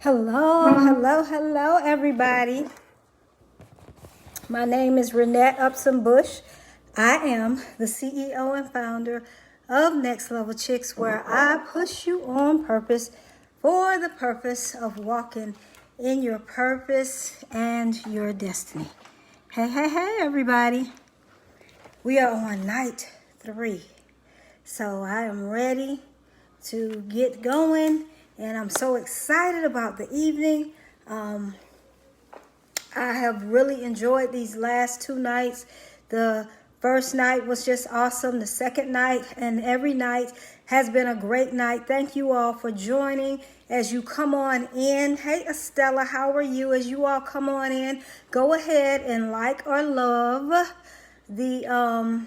Hello, everybody. My name is Renette Upson-Bush. I am the CEO and founder of Next Level Chicks, where I push you on purpose for the purpose of walking in your purpose and your destiny. Hey, everybody. We are on night 3. So I am ready to get going, and I'm so excited about the evening. I have really enjoyed these last 2 nights. The first night was just awesome. The second night and every night has been a great night. Thank you all for joining as you come on in. Hey, Estella, how are you? As you all come on in, go ahead and like or love the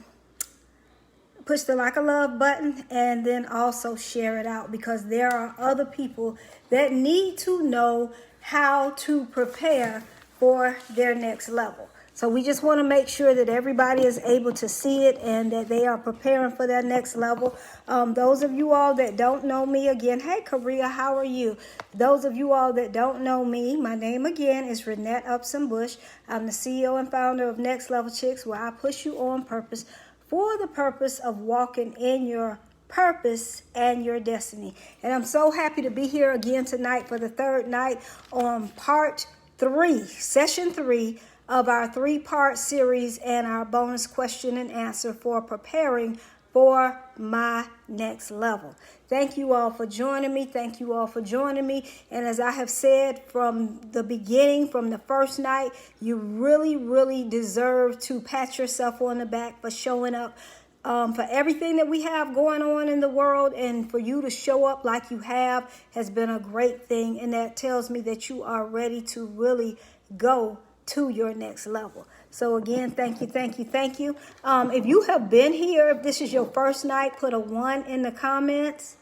push the like or love button, and then also share it out, because there are other people that need to know how to prepare for their next level. So we just want to make sure that everybody is able to see it and that they are preparing for their next level. Those of you all that don't know me, again, hey, Korea, how are you? Those of you all that don't know me, my name again is Renette Upson-Bush. I'm the CEO and founder of Next Level Chicks, where I push you on purpose for the purpose of walking in your purpose and your destiny. And I'm so happy to be here again tonight for the third night on part 3, session 3 of our 3-part series and our bonus question and answer for preparing for my next level. Thank you all for joining me. Thank you all for joining me. And as I have said from the beginning, from the first night, you really deserve to pat yourself on the back for showing up for everything that we have going on in the world. And for you to show up like you have has been a great thing. And that tells me that you are ready to really go to your next level. So again, thank you. If you have been here, if this is your first night, put a 1 in the comments.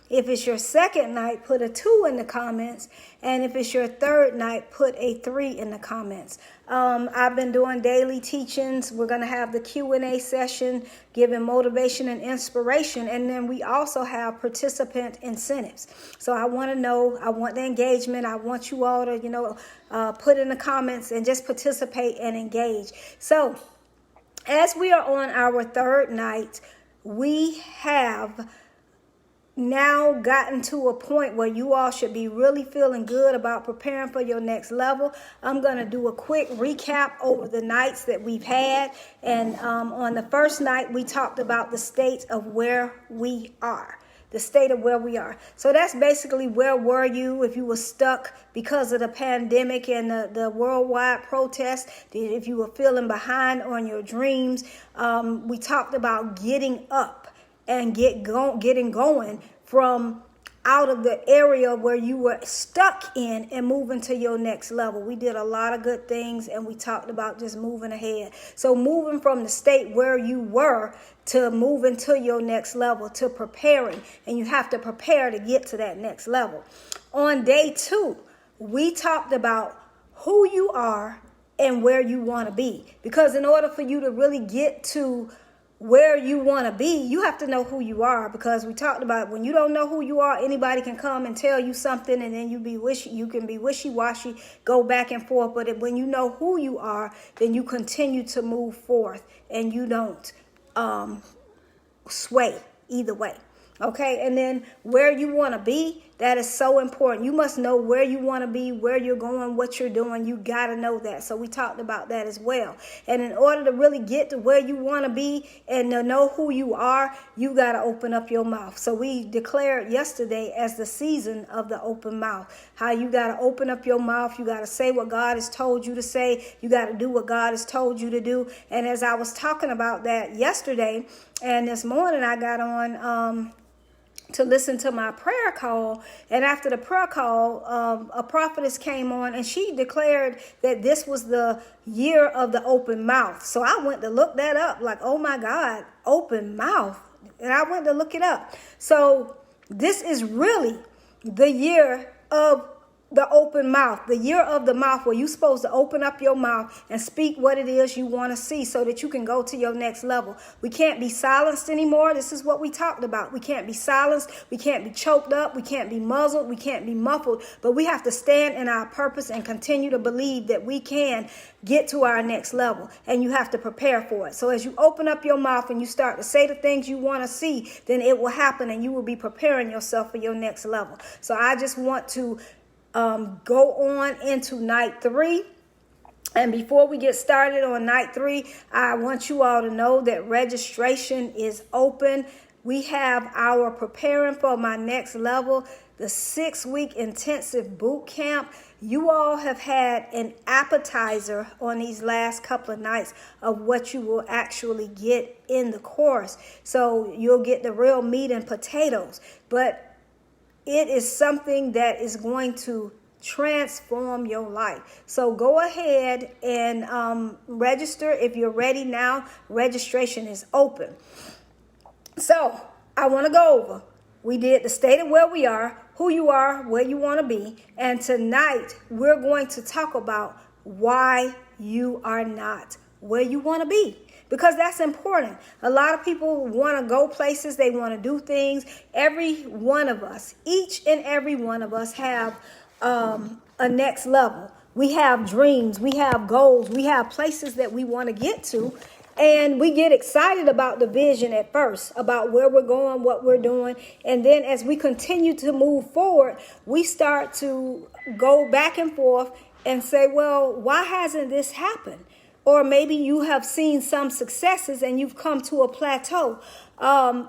If it's your second night, put a 2 in the comments. And if it's your third night, put a 3 in the comments. I've been doing daily teachings. We're going to have the Q&A session, giving motivation and inspiration. And then we also have participant incentives. So I want to know, I want the engagement. I want you all to, put in the comments and just participate and engage. So as we are on our third night, we have now gotten to a point where you all should be really feeling good about preparing for your next level. I'm going to do a quick recap over the nights that we've had. And on the first night, we talked about the state of where we are. The state of where we are. So that's basically where were you if you were stuck because of the pandemic and the worldwide protest, if you were feeling behind on your dreams. We talked about getting up and getting going from out of the area where you were stuck in and moving to your next level. We did a lot of good things, and we talked about just moving ahead. So moving from the state where you were to moving to your next level, to preparing, and you have to prepare to get to that next level. On day 2, we talked about who you are and where you want to be, because in order for you to really get to where you want to be, you have to know who you are, because we talked about when you don't know who you are, anybody can come and tell you something, and then you can be wishy-washy, go back and forth. But when you know who you are, then you continue to move forth, and you don't sway either way. Okay, and then where you want to be, that is so important. You must know where you want to be, where you're going, what you're doing. You got to know that. So we talked about that as well. And in order to really get to where you want to be and to know who you are, you got to open up your mouth. So we declared yesterday as the season of the open mouth, how you got to open up your mouth. You got to say what God has told you to say. You got to do what God has told you to do. And as I was talking about that yesterday and this morning, I got on to listen to my prayer call. And after the prayer call, a prophetess came on, and she declared that this was the year of the open mouth. So I went to look that up, like, oh my God, open mouth. And I went to look it up. So this is really the year of the open mouth, the year of the mouth, where you're supposed to open up your mouth and speak what it is you want to see so that you can go to your next level. We can't be silenced anymore. This is what we talked about. We can't be silenced. We can't be choked up. We can't be muzzled. We can't be muffled. But we have to stand in our purpose and continue to believe that we can get to our next level. And you have to prepare for it. So as you open up your mouth and you start to say the things you want to see, then it will happen and you will be preparing yourself for your next level. So I just want to go on into night 3. And before we get started on night 3, I want you all to know that registration is open. We have our Preparing for My Next Level, the 6-week intensive boot camp. You all have had an appetizer on these last couple of nights of what you will actually get in the course. So you'll get the real meat and potatoes. But it is something that is going to transform your life. So go ahead and register. If you're ready now, registration is open. So I want to go over. We did the state of where we are, who you are, where you want to be. And tonight we're going to talk about why you are not where you want to be. Because that's important. A lot of people want to go places. They want to do things. Every one of us, each and every one of us have a next level. We have dreams. We have goals. We have places that we want to get to. And we get excited about the vision at first, about where we're going, what we're doing. And then as we continue to move forward, we start to go back and forth and say, well, why hasn't this happened? Or maybe you have seen some successes and you've come to a plateau.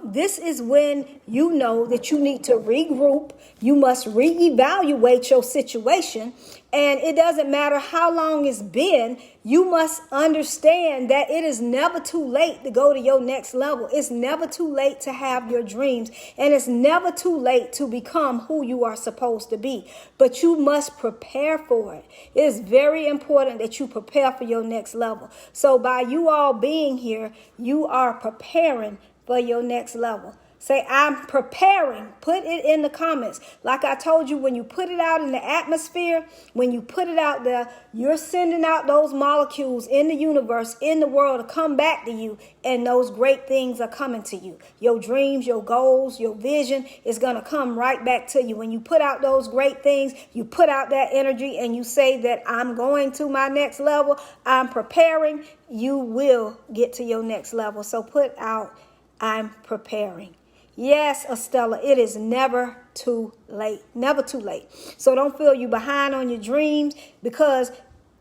This is when you know that you need to regroup. You must reevaluate your situation. And it doesn't matter how long it's been. You must understand that it is never too late to go to your next level. It's never too late to have your dreams. And it's never too late to become who you are supposed to be. But you must prepare for it. It is very important that you prepare for your next level. So by you all being here, you are preparing for your next level. Say, I'm preparing. Put it in the comments. Like I told you, when you put it out in the atmosphere, when you put it out there, you're sending out those molecules in the universe, in the world, to come back to you. And those great things are coming to you. Your dreams, your goals, your vision is going to come right back to you. When you put out those great things, you put out that energy and you say that I'm going to my next level, I'm preparing, you will get to your next level. So put out, I'm preparing. Yes, Estella, it is never too late. Never too late. So don't feel you behind on your dreams, because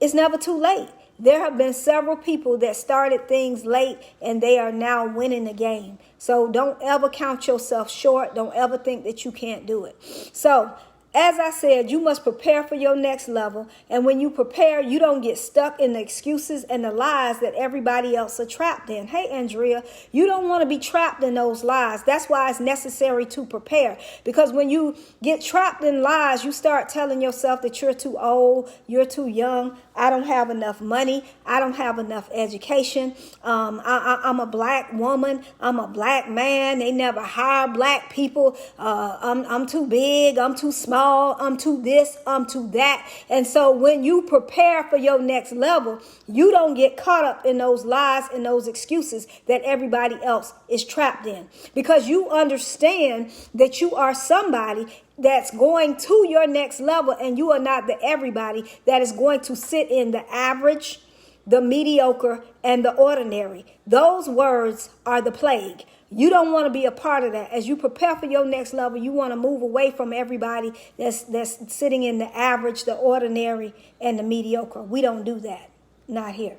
it's never too late. There have been several people that started things late and they are now winning the game. So don't ever count yourself short. Don't ever think that you can't do it. So as I said, you must prepare for your next level. And when you prepare, you don't get stuck in the excuses and the lies that everybody else are trapped in. Hey, Andrea, you don't want to be trapped in those lies. That's why it's necessary to prepare. Because when you get trapped in lies, you start telling yourself that you're too old, you're too young, I don't have enough money, I don't have enough education, I'm a black woman, I'm a black man, they never hire black people, I'm too big, I'm too small, I'm too this, I'm too that. And so when you prepare for your next level, you don't get caught up in those lies and those excuses that everybody else is trapped in. Because you understand that you are somebody that's going to your next level, and you are not the everybody that is going to sit in the average, the mediocre, and the ordinary. Those words are the plague. You don't want to be a part of that. As you prepare for your next level, you want to move away from everybody that's sitting in the average, the ordinary, and the mediocre. We don't do that. Not here.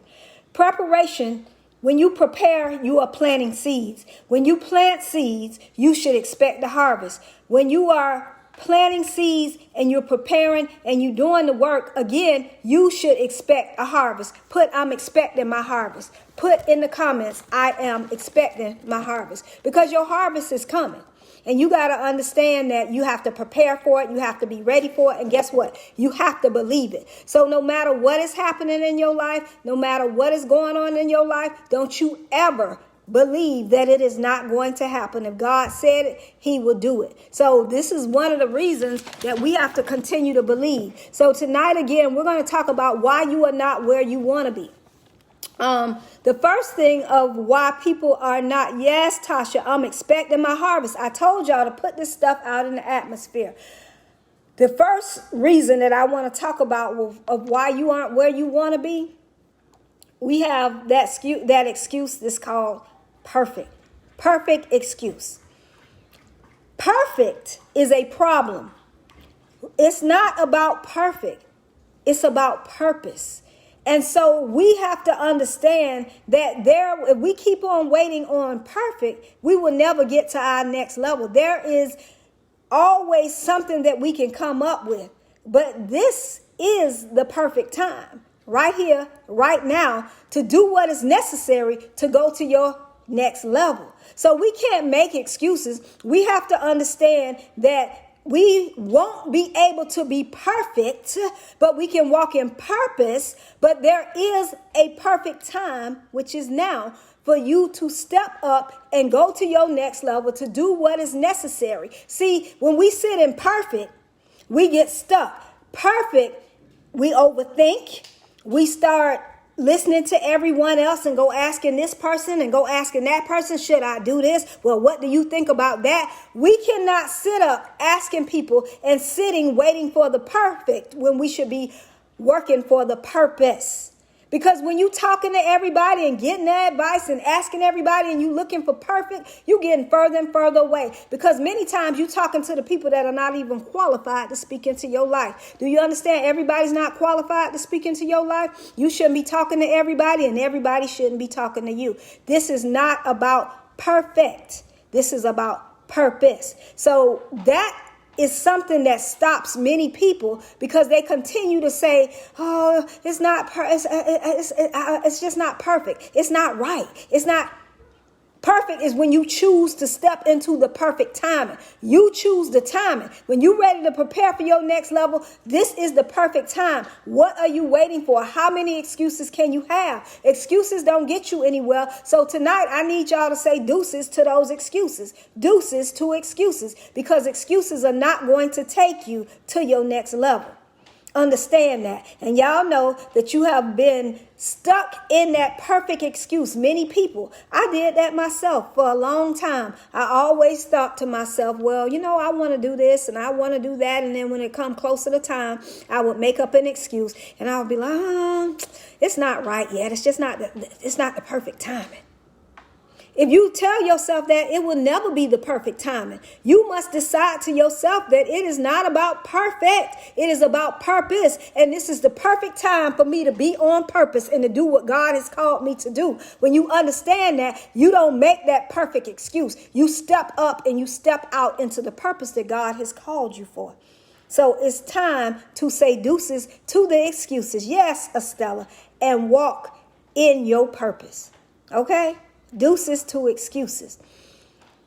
Preparation. When you prepare, you are planting seeds. When you plant seeds, you should expect the harvest. When you are planting seeds and you're preparing and you're doing the work, again, you should expect a harvest. Put, I'm expecting my harvest. Put in the comments, I am expecting my harvest. Because your harvest is coming. And you got to understand that you have to prepare for it. You have to be ready for it. And guess what? You have to believe it. So no matter what is happening in your life, no matter what is going on in your life, don't you ever believe that it is not going to happen. If God said it, he will do it. So this is one of the reasons that we have to continue to believe. So tonight, again, we're going to talk about why you are not where you want to be. The first thing of why people are not, yes, Tasha, I'm expecting my harvest. I told y'all to put this stuff out in the atmosphere. The first reason that I want to talk about of why you aren't where you want to be, we have that excuse that's called perfect. Perfect excuse. Perfect is a problem. It's not about perfect. It's about purpose. And so we have to understand that if we keep on waiting on perfect, we will never get to our next level. There is always something that we can come up with. But this is the perfect time, right here, right now, to do what is necessary to go to your next level. So we can't make excuses. We have to understand that we won't be able to be perfect, but we can walk in purpose. But there is a perfect time, which is now, for you to step up and go to your next level to do what is necessary. See, when we sit in perfect, we get stuck. Perfect, we overthink. We start listening to everyone else and go asking this person and go asking that person, should I do this? Well, what do you think about that? We cannot sit up asking people and sitting waiting for the perfect when we should be working for the purpose. Because when you talking to everybody and getting that advice and asking everybody and you looking for perfect, you getting further and further away. Because many times you talking to the people that are not even qualified to speak into your life. Do you understand? Everybody's not qualified to speak into your life. You shouldn't be talking to everybody and everybody shouldn't be talking to you. This is not about perfect. This is about purpose. So that is something that stops many people because they continue to say, oh, it's just not perfect. It's not right. It's not perfect is when you choose to step into the perfect timing. You choose the timing. When you're ready to prepare for your next level, this is the perfect time. What are you waiting for? How many excuses can you have? Excuses don't get you anywhere. So tonight, I need y'all to say deuces to those excuses. Deuces to excuses. Because excuses are not going to take you to your next level. Understand that. And y'all know that you have been stuck in that perfect excuse. Many people, I did that myself for a long time. I always thought to myself, well, I want to do this and I want to do that. And then when it come closer to time, I would make up an excuse and I would be like, it's not right yet. It's just not the perfect timing. If you tell yourself that, it will never be the perfect timing. You must decide to yourself that it is not about perfect. It is about purpose. And this is the perfect time for me to be on purpose and to do what God has called me to do. When you understand that, you don't make that perfect excuse. You step up and you step out into the purpose that God has called you for. So it's time to say deuces to the excuses. Yes, Estella, and walk in your purpose. Okay? Deuces to excuses.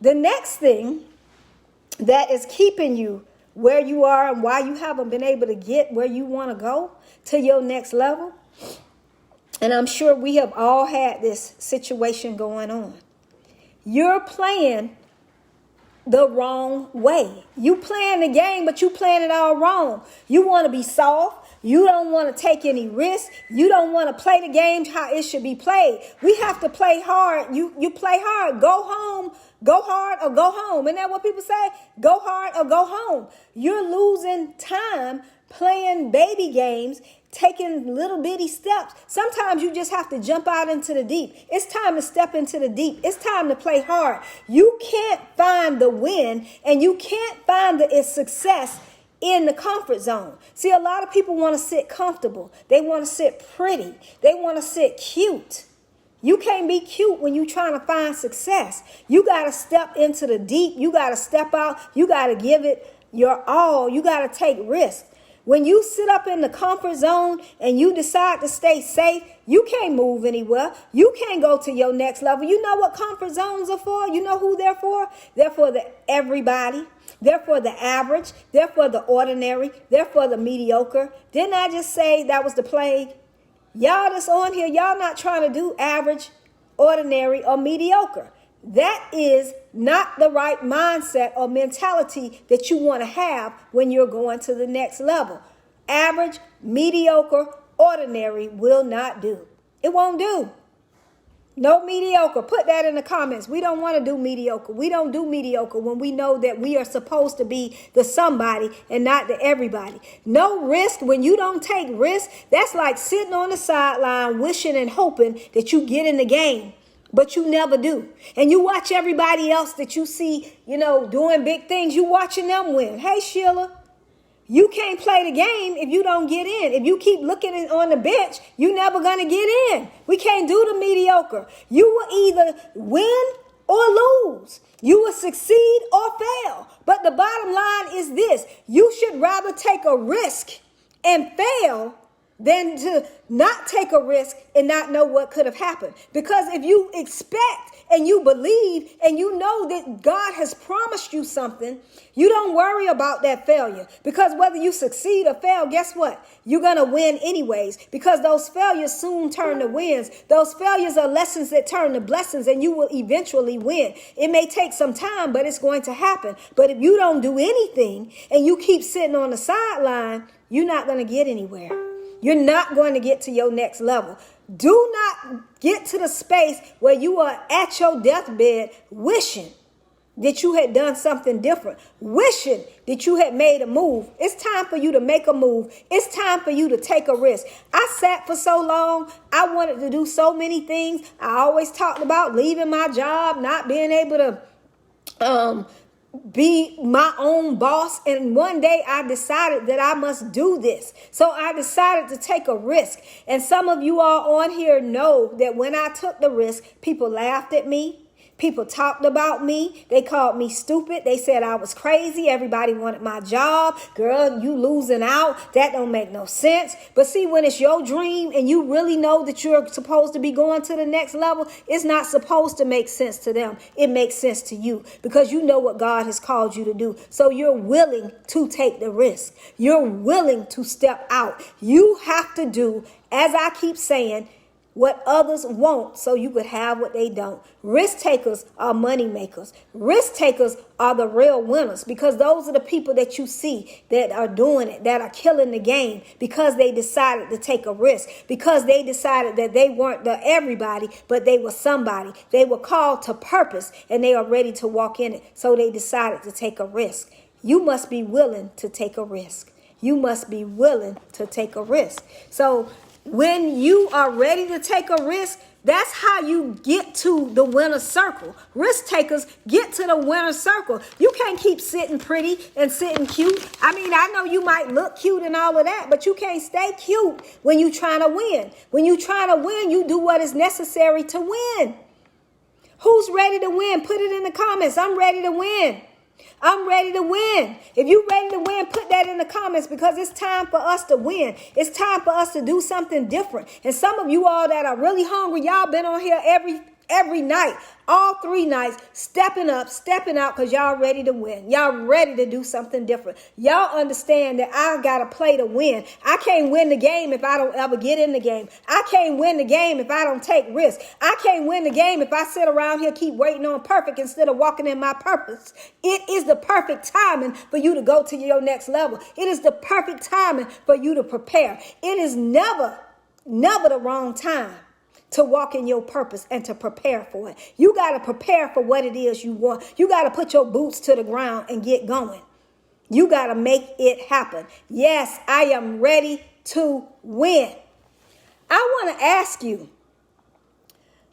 The next thing that is keeping you where you are and why you haven't been able to get where you want to go to your next level, and I'm sure we have all had this situation going on. You're playing the wrong way. You playing the game, but you playing it all wrong. You want to be soft. You don't want to take any risks. You don't want to play the game how it should be played. We have to play hard. You play hard. Go home. Go hard or go home. Isn't that what people say? Go hard or go home. You're losing time playing baby games, taking little bitty steps. Sometimes you just have to jump out into the deep. It's time to step into the deep. It's time to play hard. You can't find the win and you can't find the success in the comfort zone. See, a lot of people want to sit comfortable. They want to sit pretty. They want to sit cute. You can't be cute when you're trying to find success. You got to step into the deep. You got to step out. You got to give it your all. You got to take risks. When you sit up in the comfort zone and you decide to stay safe, you can't move anywhere. You can't go to your next level. You know what comfort zones are for? You know who they're for? They're for the everybody. They're for the average. They're for the ordinary. They're for the mediocre. Didn't I just say that was the plague? Y'all that's on here, y'all not trying to do average, ordinary, or mediocre. That is not the right mindset or mentality that you want to have when you're going to the next level. Average, mediocre, ordinary will not do. It won't do. No mediocre. Put that in the comments. We don't want to do mediocre. We don't do mediocre when we know that we are supposed to be the somebody and not the everybody. No risk. When you don't take risk, that's like sitting on the sideline wishing and hoping that you get in the game, but you never do. And you watch everybody else that you see, doing big things. You watching them win. Hey, Sheila. You can't play the game if you don't get in. If you keep looking on the bench, you're never going to get in. We can't do the mediocre. You will either win or lose. You will succeed or fail. But the bottom line is this. You should rather take a risk and fail than to not take a risk and not know what could have happened. Because if you expect and you believe and you know that God has promised you something, you don't worry about that failure. Because whether you succeed or fail, guess what? You're going to win anyways, because those failures soon turn to wins. Those failures are lessons that turn to blessings, and you will eventually win. It may take some time, but it's going to happen. But if you don't do anything and you keep sitting on the sideline, you're not going to get anywhere. You're not going to get to your next level. Do not get to the space where you are at your deathbed wishing that you had done something different, wishing that you had made a move. It's time for you to make a move. It's time for you to take a risk. I sat for so long. I wanted to do so many things. I always talked about leaving my job, not being able to be my own boss. And one day I decided that I must do this. So I decided to take a risk. And some of you all on here know that when I took the risk, people laughed at me. People talked about me. They called me stupid. They said I was crazy. Everybody wanted my job. Girl, you losing out. That don't make no sense. But see, when it's your dream and you really know that you're supposed to be going to the next level, it's not supposed to make sense to them. It makes sense to you because you know what God has called you to do. So you're willing to take the risk. You're willing to step out. You have to do, as I keep saying, what others won't so you could have what they don't. Risk takers are money makers. Risk takers are the real winners, because those are the people that you see that are doing it, that are killing the game, because they decided to take a risk, because they decided that they weren't the everybody, but they were somebody. They were called to purpose and they are ready to walk in it. So they decided to take a risk. You must be willing to take a risk. You must be willing to take a risk. So when you are ready to take a risk, that's how you get to the winner's circle. Risk takers get to the winner's circle. You can't keep sitting pretty and sitting cute. I mean, I know you might look cute and all of that, but you can't stay cute when you're trying to win. When you're trying to win, you do what is necessary to win. Who's ready to win? Put it in the comments. I'm ready to win. I'm ready to win. If you're ready to win, put that in the comments, because it's time for us to win. It's time for us to do something different. And some of you all that are really hungry, y'all been on here every night, all 3 nights, stepping up, stepping out, because y'all ready to win. Y'all ready to do something different. Y'all understand that I got to play to win. I can't win the game if I don't ever get in the game. I can't win the game if I don't take risks. I can't win the game if I sit around here keep waiting on perfect instead of walking in my purpose. It is the perfect timing for you to go to your next level. It is the perfect timing for you to prepare. It is never the wrong time to walk in your purpose and to prepare for it. You got to prepare for what it is you want. You got to put your boots to the ground and get going. You got to make it happen. Yes, I am ready to win. I want to ask you,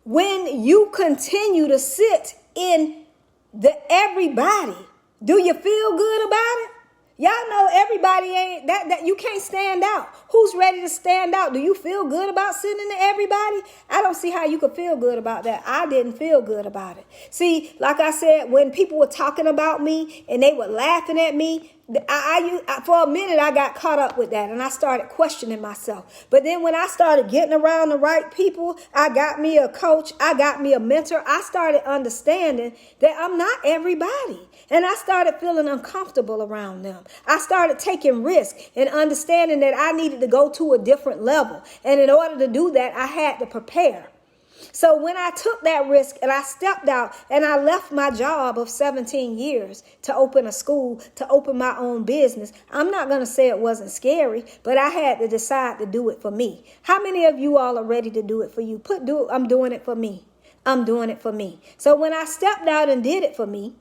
when you continue to sit in the everybody, do you feel good about it? Y'all know everybody ain't that you can't stand out. Who's ready to stand out? Do you feel good about sitting in the everybody? I don't see how you could feel good about that. I didn't feel good about it. See, like I said, when people were talking about me and they were laughing at me, I for a minute I got caught up with that and I started questioning myself. But then when I started getting around the right people, I got me a coach, I got me a mentor. I started understanding that I'm not everybody. And I started feeling uncomfortable around them. I started taking risks and understanding that I needed to go to a different level. And in order to do that, I had to prepare. So when I took that risk and I stepped out and I left my job of 17 years to open a school, to open my own business, I'm not going to say it wasn't scary, but I had to decide to do it for me. How many of you all are ready to do it for you? I'm doing it for me. I'm doing it for me. So when I stepped out and did it for me,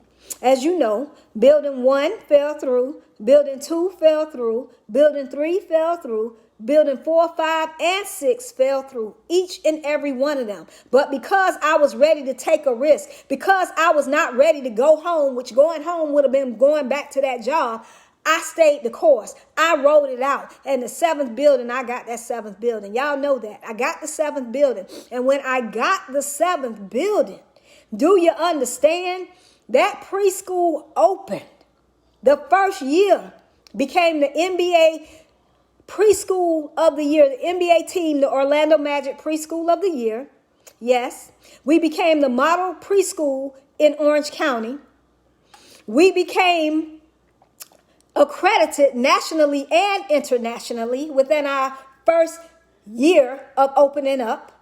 as you know, building 1 fell through, building 2 fell through, building 3 fell through, building 4, 5, and 6 fell through, each and every one of them. But because I was ready to take a risk, because I was not ready to go home, which going home would have been going back to that job, I stayed the course. I rode it out. And the 7th building, I got that 7th building. Y'all know that. I got the 7th building. And when I got the 7th building, do you understand? That preschool opened. The first year became the NBA preschool of the year, the NBA team, the Orlando Magic preschool of the year. Yes. We became the model preschool in Orange County. We became accredited nationally and internationally within our first year of opening up.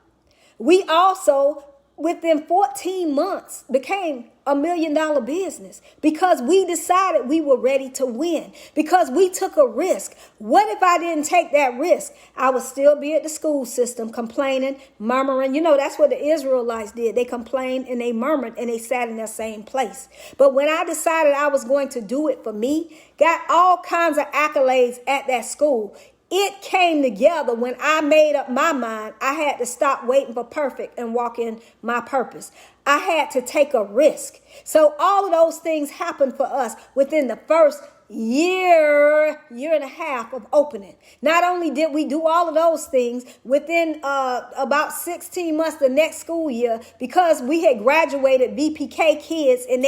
We also, within 14 months, became $1 million business because we decided we were ready to win, because we took a risk. What if I didn't take that risk? I would still be at the school system complaining, murmuring. You know, that's what the Israelites did. They complained and they murmured and they sat in that same place. But when I decided I was going to do it for me, got all kinds of accolades at that school. It came together when I made up my mind. I had to stop waiting for perfect and walk in my purpose. I had to take a risk. So all of those things happened for us within the first year and a half of opening. Not only did we do all of those things within about 16 months the next school year, because we had graduated VPK kids and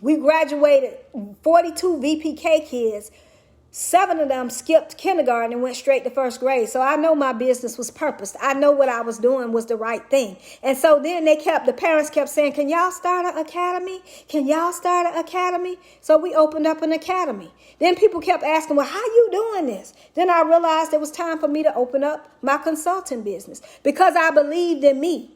we graduated 42 VPK kids. 7 of them skipped kindergarten and went straight to first grade. So I know my business was purposed. I know what I was doing was the right thing. And so then the parents kept saying, can y'all start an academy? Can y'all start an academy? So we opened up an academy. Then people kept asking, well, how you doing this? Then I realized it was time for me to open up my consulting business because I believed in me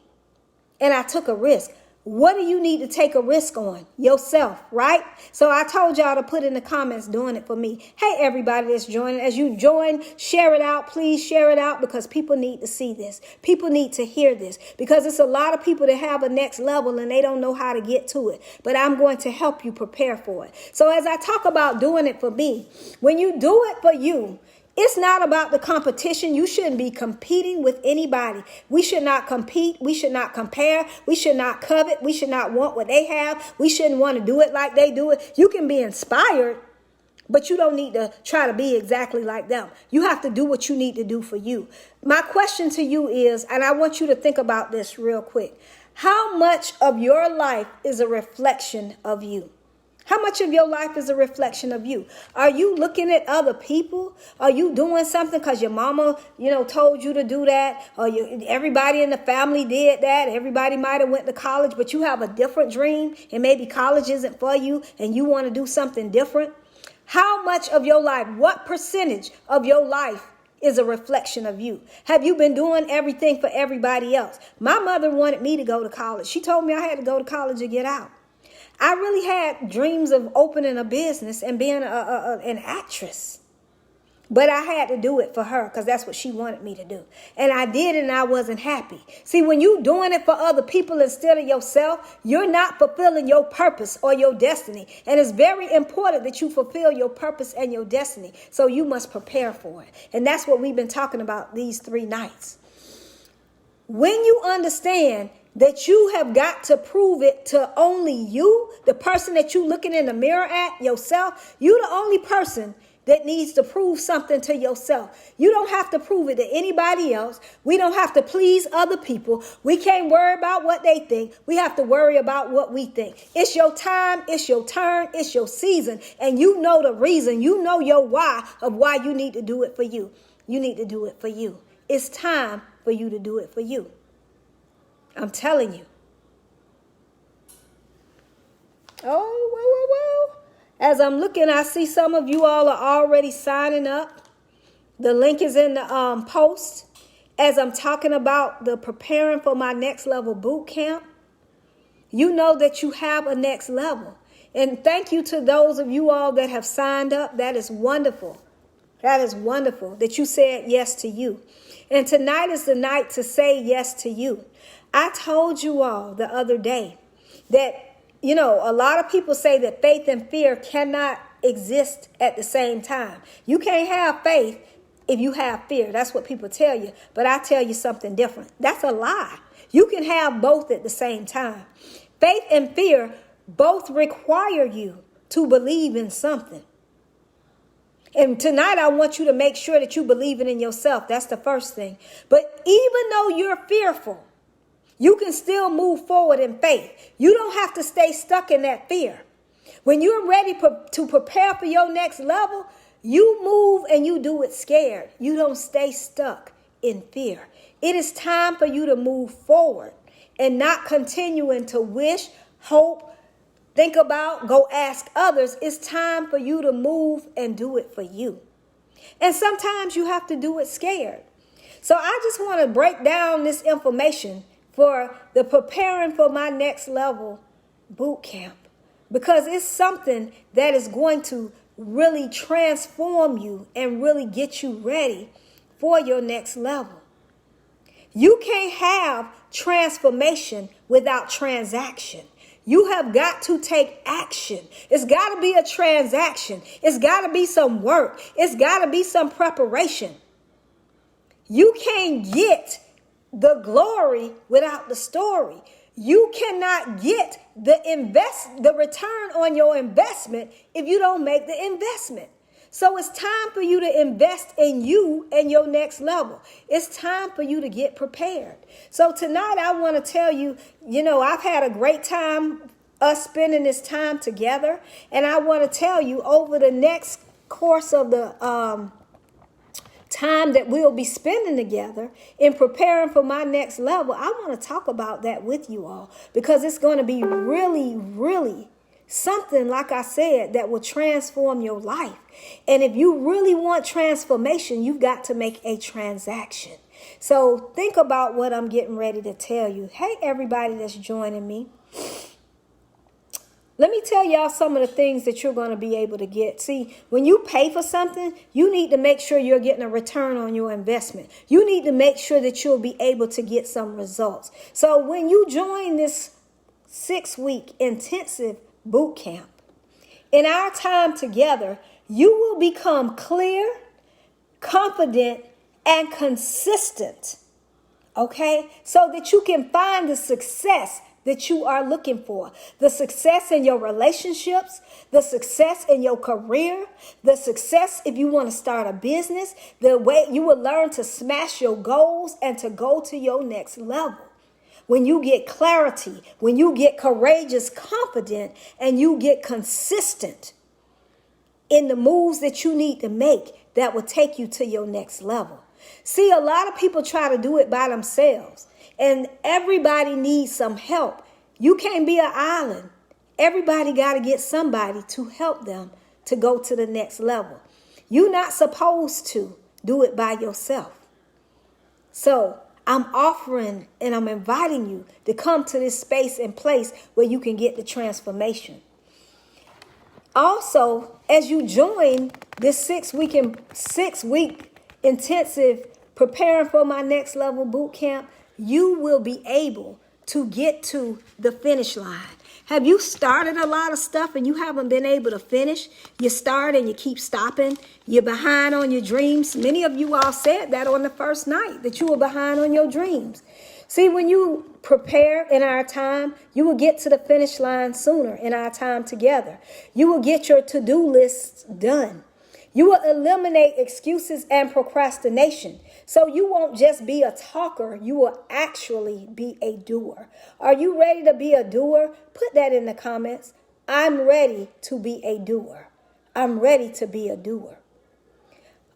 and I took a risk. What do you need to take a risk on? Yourself, right? So I told y'all to put in the comments doing it for me. Hey, everybody that's joining. As you join, share it out. Please share it out because people need to see this. People need to hear this because it's a lot of people that have a next level and they don't know how to get to it. But I'm going to help you prepare for it. So as I talk about doing it for me, when you do it for you, it's not about the competition. You shouldn't be competing with anybody. We should not compete. We should not compare. We should not covet. We should not want what they have. We shouldn't want to do it like they do it. You can be inspired, but you don't need to try to be exactly like them. You have to do what you need to do for you. My question to you is, and I want you to think about this real quick. How much of your life is a reflection of you? How much of your life is a reflection of you? Are you looking at other people? Are you doing something because your mama, told you to do that? Or everybody in the family did that? Everybody might have went to college, but you have a different dream and maybe college isn't for you and you want to do something different? How much of your life, what percentage of your life is a reflection of you? Have you been doing everything for everybody else? My mother wanted me to go to college. She told me I had to go to college to get out. I really had dreams of opening a business and being an actress. But I had to do it for her because that's what she wanted me to do. And I did, and I wasn't happy. See, when you're doing it for other people instead of yourself, you're not fulfilling your purpose or your destiny. And it's very important that you fulfill your purpose and your destiny. So you must prepare for it. And that's what we've been talking about these 3 nights. When you understand that you have got to prove it to only you, the person that you're looking in the mirror at, yourself, you're the only person that needs to prove something to yourself. You don't have to prove it to anybody else. We don't have to please other people. We can't worry about what they think. We have to worry about what we think. It's your time. It's your turn. It's your season. And you know the reason. You know your why of why you need to do it for you. You need to do it for you. It's time for you to do it for you. I'm telling you. Oh. As I'm looking, I see some of you all are already signing up. The link is in the post. as I'm talking about the preparing for my next level boot camp, you know that you have a next level. And thank you to those of you all that have signed up. That is wonderful. That is wonderful that you said yes to you. And tonight is the night to say yes to you. I told you all the other day that, a lot of people say that faith and fear cannot exist at the same time. You can't have faith if you have fear. That's what people tell you. But I tell you something different. That's a lie. You can have both at the same time. Faith and fear both require you to believe in something. And tonight I want you to make sure that you believe it in yourself. That's the first thing. But even though you're fearful, you can still move forward in faith. You don't have to stay stuck in that fear. When you're ready to prepare for your next level, you move and you do it scared. You don't stay stuck in fear. It is time for you to move forward and not continuing to wish, hope, think about, go ask others. It's time for you to move and do it for you. And sometimes you have to do it scared. So I just want to break down this information for the preparing for my next level boot camp, because it's something that is going to really transform you and really get you ready for your next level. You can't have transformation without transaction. You have got to take action. It's got to be a transaction. It's got to be some work. It's got to be some preparation. You can't get the glory without the story. You cannot get the return on your investment if you don't make the investment. So it's time for you to invest in you and your next level. It's time for you to get prepared. So tonight I want to tell you, I've had a great time us spending this time together. And I want to tell you, over the next course of the time that we'll be spending together in preparing for my next level, I want to talk about that with you all, because it's going to be really, really something, like I said, that will transform your life. And if you really want transformation, you've got to make a transaction. So think about what I'm getting ready to tell you. Hey, everybody that's joining me. Let me tell y'all some of the things that you're going to be able to get. See, when you pay for something, you need to make sure you're getting a return on your investment. You need to make sure that you'll be able to get some results. So when you join this 6-week intensive boot camp, in our time together, you will become clear, confident, and consistent. Okay? So that you can find the success that you are looking for. The success in your relationships, the success in your career, the success if you want to start a business, the way you will learn to smash your goals and to go to your next level. When you get clarity, when you get courageous, confident, and you get consistent in the moves that you need to make that will take you to your next level. See, a lot of people try to do it by themselves. And everybody needs some help. You can't be an island. Everybody got to get somebody to help them to go to the next level. You're not supposed to do it by yourself. So I'm offering and I'm inviting you to come to this space and place where you can get the transformation. Also, as you join this 6-week intensive preparing for my next level boot camp, you will be able to get to the finish line. Have you started a lot of stuff and you haven't been able to finish? You start and you keep stopping. You're behind on your dreams. Many of you all said that on the first night, that you were behind on your dreams. See, when you prepare in our time, you will get to the finish line sooner in our time together. You will get your to-do lists done. You will eliminate excuses and procrastination. So you won't just be a talker, you will actually be a doer. Are you ready to be a doer? Put that in the comments. I'm ready to be a doer. I'm ready to be a doer.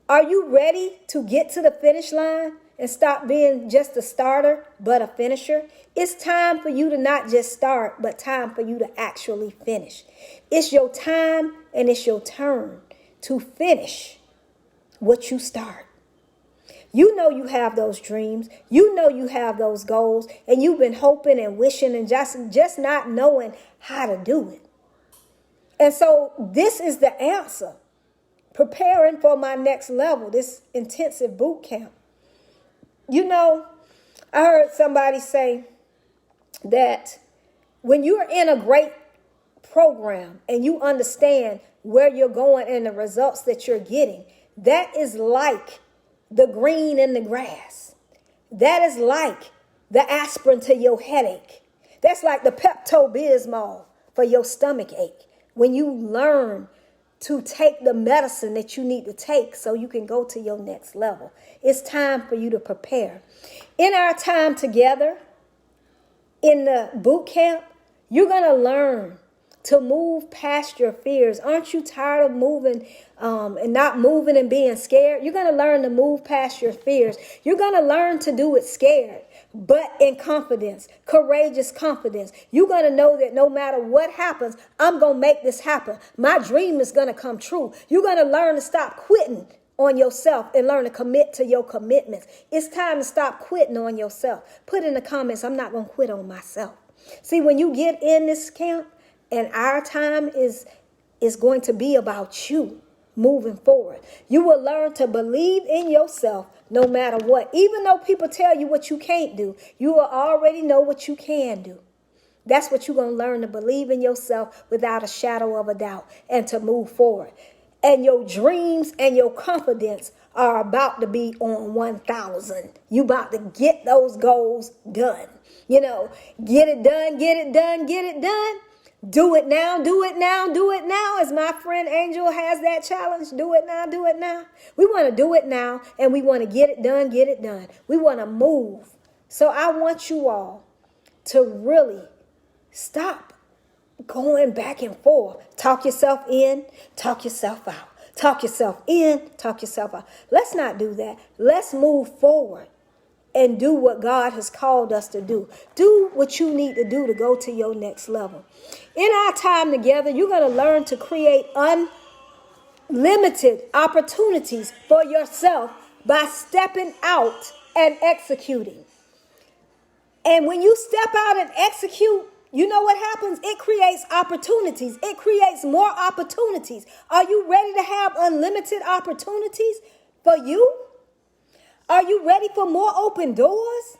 Are you ready to get to the finish line and stop being just a starter, but a finisher? It's time for you to not just start, but time for you to actually finish. It's your time and it's your turn to finish what you start. You know you have those dreams. You know you have those goals, and you've been hoping and wishing and just not knowing how to do it. And so this is the answer. Preparing for my next level, this intensive boot camp. You know, I heard somebody say that when you're in a great program and you understand where you're going and the results that you're getting, that is like the green in the grass. That is like the aspirin to your headache. That's like the Pepto-Bismol for your stomach ache. When you learn to take the medicine that you need to take so you can go to your next level. It's time for you to prepare. In our time together, in the boot camp, you're going to learn to move past your fears. Aren't you tired of moving and not moving and being scared? You're going to learn to move past your fears. You're going to learn to do it scared, but in confidence, courageous confidence. You're going to know that no matter what happens, I'm going to make this happen. My dream is going to come true. You're going to learn to stop quitting on yourself and learn to commit to your commitments. It's time to stop quitting on yourself. Put in the comments, I'm not going to quit on myself. See, when you get in this camp, and our time is going to be about you moving forward. You will learn to believe in yourself no matter what. Even though people tell you what you can't do, you will already know what you can do. That's what you're going to learn, to believe in yourself without a shadow of a doubt and to move forward. And your dreams and your confidence are about to be on 1,000. You about to get those goals done. You know, get it done, get it done, get it done. Do it now, do it now, do it now. As my friend Angel has that challenge, do it now, do it now. We want to do it now, and we want to get it done, get it done. We want to move. So I want you all to really stop going back and forth. Talk yourself in, talk yourself out. Talk yourself in, talk yourself out. Let's not do that. Let's move forward and do what God has called us to do. Do what you need to do to go to your next level. In our time together, you're going to learn to create unlimited opportunities for yourself by stepping out and executing. And when you step out and execute, you know what happens? It creates opportunities. It creates more opportunities. Are you ready to have unlimited opportunities for you? Are you ready for more open doors?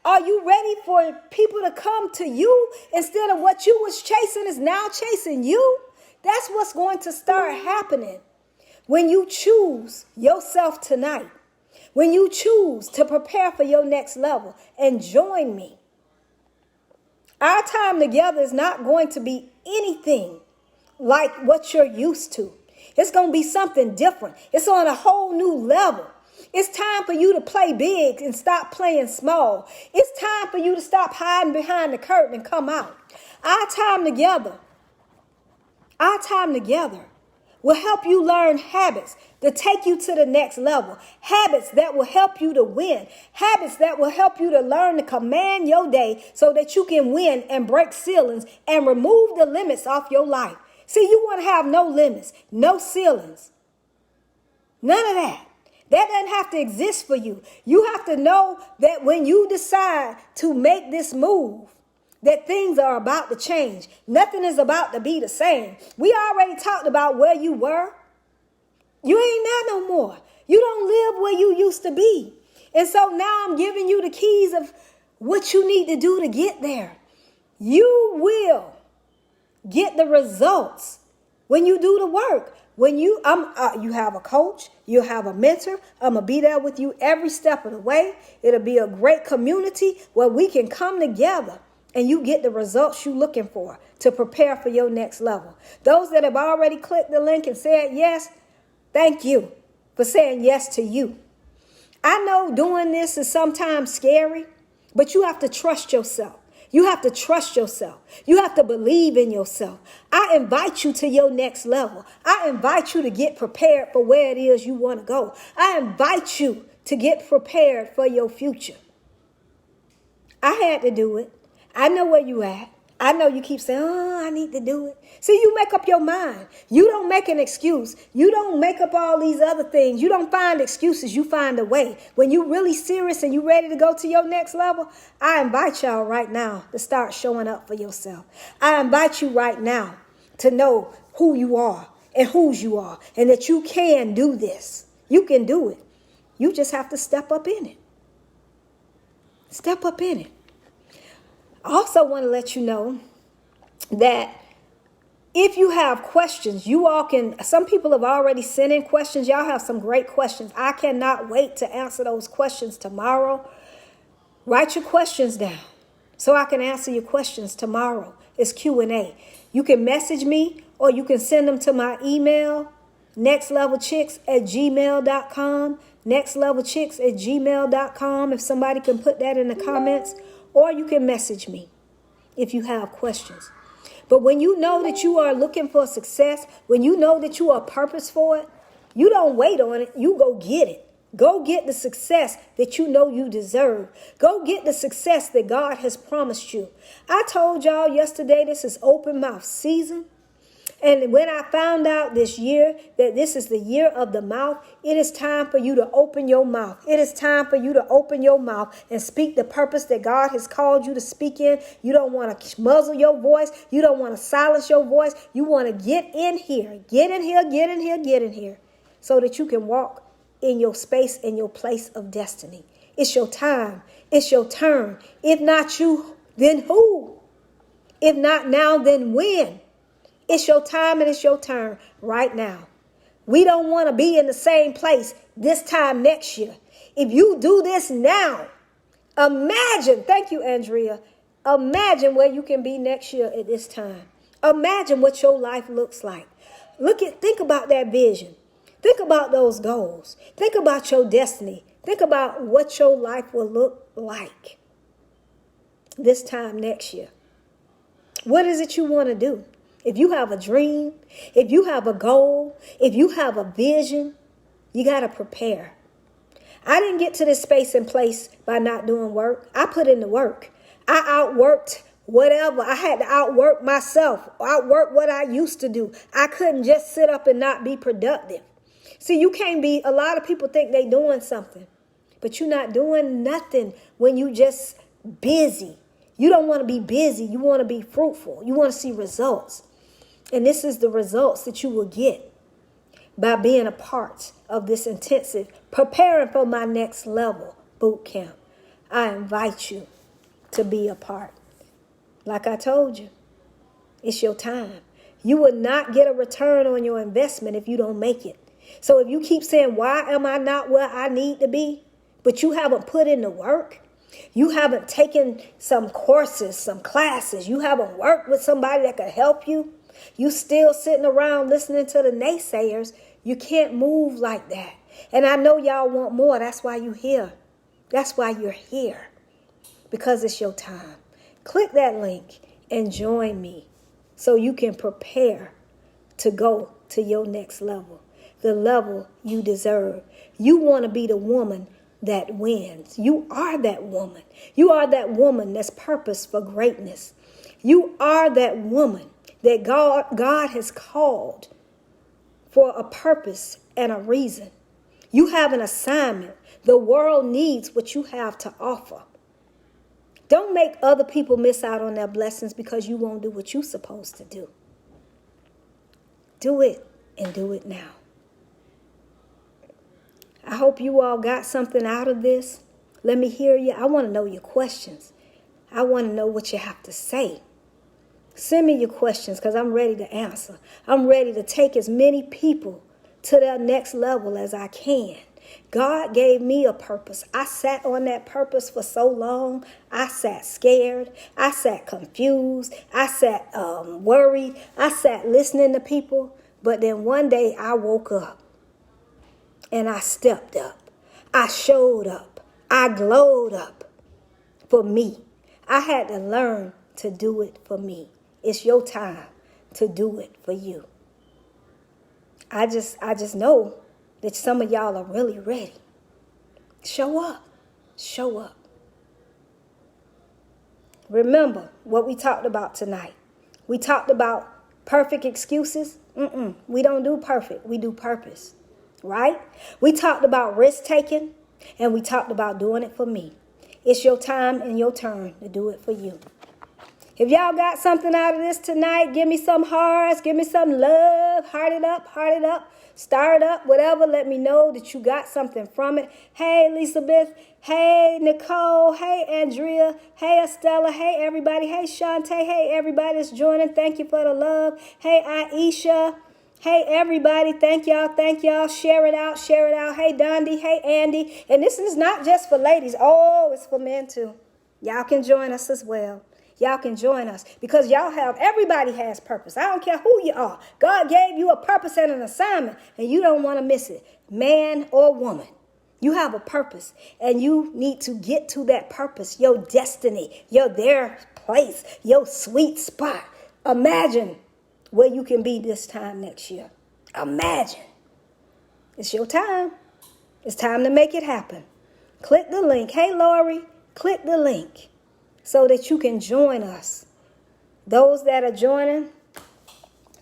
Are you ready for people to come to you instead of what you was chasing is now chasing you? That's what's going to start happening when you choose yourself tonight. When you choose to prepare for your next level and join me. Our time together is not going to be anything like what you're used to. It's going to be something different. It's on a whole new level. It's time for you to play big and stop playing small. It's time for you to stop hiding behind the curtain and come out. Our time together will help you learn habits to take you to the next level. Habits that will help you to win. Habits that will help you to learn to command your day so that you can win and break ceilings and remove the limits off your life. See, you want to have no limits, no ceilings. None of that. That doesn't have to exist for you. You have to know that when you decide to make this move, that things are about to change. Nothing is about to be the same. We already talked about where you were. You ain't there no more. You don't live where you used to be. And so now I'm giving you the keys of what you need to do to get there. You will get the results when you do the work. When you have a coach, you have a mentor. I'm going to be there with you every step of the way. It'll be a great community where we can come together and you get the results you're looking for to prepare for your next level. Those that have already clicked the link and said yes, thank you for saying yes to you. I know doing this is sometimes scary, but you have to trust yourself. You have to trust yourself. You have to believe in yourself. I invite you to your next level. I invite you to get prepared for where it is you want to go. I invite you to get prepared for your future. I had to do it. I know where you at. I know you keep saying, oh, I need to do it. See, you make up your mind. You don't make an excuse. You don't make up all these other things. You don't find excuses. You find a way. When you're really serious and you're ready to go to your next level, I invite y'all right now to start showing up for yourself. I invite you right now to know who you are and whose you are, and that you can do this. You can do it. You just have to step up in it. Step up in it. I also want to let you know that if you have questions, you all can, some people have already sent in questions. Y'all have some great questions. I cannot wait to answer those questions tomorrow. Write your questions down so I can answer your questions tomorrow. It's Q&A. You can message me or you can send them to my email, nextlevelchicks@gmail.com, nextlevelchicks@gmail.com, if somebody can put that in the comments. Or you can message me if you have questions. But when you know that you are looking for success, when you know that you are purpose for it, you don't wait on it. You go get it. Go get the success that you know you deserve. Go get the success that God has promised you. I told y'all yesterday this is open mouth season. And when I found out this year that this is the year of the mouth, it is time for you to open your mouth. It is time for you to open your mouth and speak the purpose that God has called you to speak in. You don't want to muzzle your voice. You don't want to silence your voice. You want to get in here, get in here, get in here, get in here, so that you can walk in your space and your place of destiny. It's your time. It's your turn. If not you, then who? If not now, then when? It's your time and it's your turn right now. We don't want to be in the same place this time next year. If you do this now, imagine, thank you, Andrea, imagine where you can be next year at this time. Imagine what your life looks like. Think about that vision. Think about those goals. Think about your destiny. Think about what your life will look like this time next year. What is it you want to do? If you have a dream, if you have a goal, if you have a vision, you got to prepare. I didn't get to this space and place by not doing work. I put in the work. I outworked whatever. I had to outwork myself, outwork what I used to do. I couldn't just sit up and not be productive. See, you can't be, a lot of people think they're doing something, but you're not doing nothing when you just busy. You don't want to be busy. You want to be fruitful. You want to see results. And this is the results that you will get by being a part of this intensive preparing for my next level boot camp. I invite you to be a part. Like I told you, it's your time. You will not get a return on your investment if you don't make it. So if you keep saying, why am I not where I need to be? But you haven't put in the work. You haven't taken some courses, some classes. You haven't worked with somebody that could help you. You still sitting around listening to the naysayers. You can't move like that. And I know y'all want more. That's why you're here. That's why you're here. Because it's your time. Click that link and join me so you can prepare to go to your next level. The level you deserve. You want to be the woman that wins. You are that woman. You are that woman that's purposed for greatness. You are that woman that God has called for a purpose and a reason. You have an assignment. The world needs what you have to offer. Don't make other people miss out on their blessings because you won't do what you're supposed to do. Do it and do it now. I hope you all got something out of this. Let me hear you. I want to know your questions. I want to know what you have to say. Send me your questions because I'm ready to answer. I'm ready to take as many people to their next level as I can. God gave me a purpose. I sat on that purpose for so long. I sat scared. I sat confused. I sat worried. I sat listening to people. But then one day I woke up and I stepped up. I showed up. I glowed up for me. I had to learn to do it for me. It's your time to do it for you. I just know that some of y'all are really ready. Show up. Show up. Remember what we talked about tonight. We talked about perfect excuses. We don't do perfect. We do purpose, right? We talked about risk taking, and we talked about doing it for me. It's your time and your turn to do it for you. If y'all got something out of this tonight, give me some hearts, give me some love, heart it up, stir it up, whatever. Let me know that you got something from it. Hey, Elizabeth. Hey, Nicole. Hey, Andrea. Hey, Estella. Hey, everybody. Hey, Shantae. Hey, everybody that's joining. Thank you for the love. Hey, Aisha. Hey, everybody. Thank y'all. Thank y'all. Share it out. Share it out. Hey, Dondi. Hey, Andy. And this is not just for ladies. Oh, it's for men too. Y'all can join us as well. Y'all can join us because everybody has purpose. I don't care who you are. God gave you a purpose and an assignment, and you don't want to miss it. Man or woman, you have a purpose, and you need to get to that purpose, your destiny, their place, your sweet spot. Imagine where you can be this time next year. Imagine. It's your time. It's time to make it happen. Click the link. Hey, Lori, click the link so that you can join us. Those that are joining,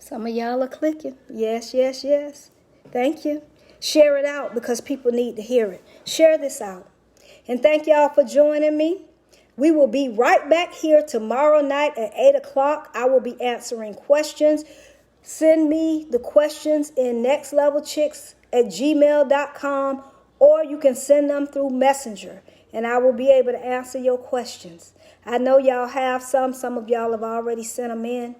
some of y'all are clicking. Yes, yes, yes. Thank you. Share it out because people need to hear it. Share this out. And thank y'all for joining me. We will be right back here tomorrow night at 8 o'clock. I will be answering questions. Send me the questions in nextlevelchicks@gmail.com, or you can send them through Messenger, and I will be able to answer your questions. I know y'all have some. Some of y'all have already sent them in.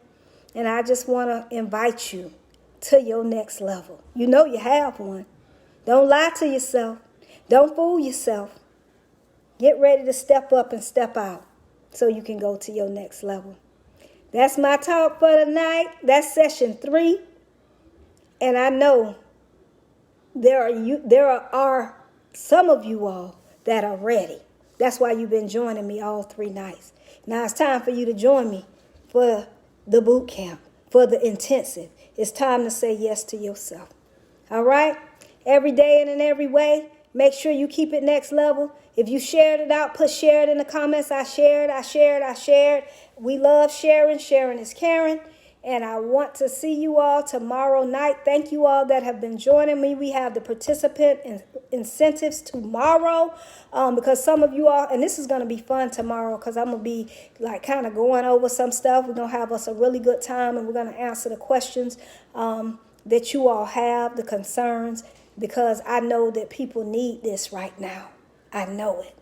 And I just want to invite you to your next level. You know you have one. Don't lie to yourself. Don't fool yourself. Get ready to step up and step out so you can go to your next level. That's my talk for tonight. That's session 3. And I know there are some of you all that are ready. That's why you've been joining me all 3 nights. Now it's time for you to join me for the boot camp, for the intensive. It's time to say yes to yourself. All right? Every day and in every way, make sure you keep it next level. If you shared it out, share it in the comments. I shared. We love sharing. Sharing is caring. And I want to see you all tomorrow night. Thank you all that have been joining me. We have the participant incentives tomorrow because some of you all, and this is going to be fun tomorrow because I'm going to be like kind of going over some stuff. We're going to have us a really good time, and we're going to answer the questions that you all have, the concerns, because I know that people need this right now. I know it.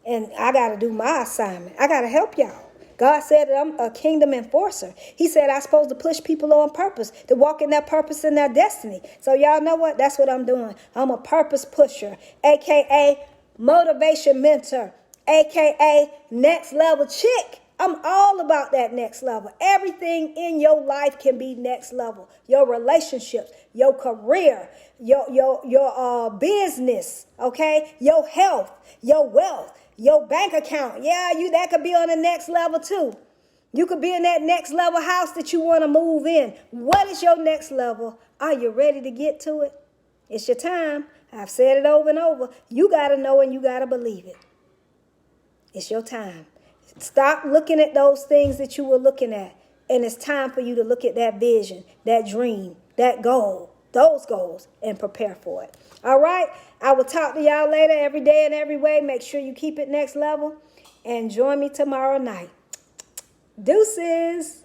And I got to do my assignment. I got to help y'all. God said that I'm a kingdom enforcer. He said I'm supposed to push people on purpose, to walk in their purpose and their destiny. So y'all know what? That's what I'm doing. I'm a purpose pusher, a.k.a. motivation mentor, a.k.a. next level chick. I'm all about that next level. Everything in your life can be next level. Your relationships, your career, your business, okay? Your health, your wealth. Your bank account, that could be on the next level too. You could be in that next level house that you want to move in. What is your next level? Are you ready to get to it? It's your time. I've said it over and over. You got to know and you got to believe it. It's your time. Stop looking at those things that you were looking at. And it's time for you to look at that vision, that dream, that goal, those goals, and prepare for it. All right? I will talk to y'all later every day and every way. Make sure you keep it next level. And join me tomorrow night. Deuces.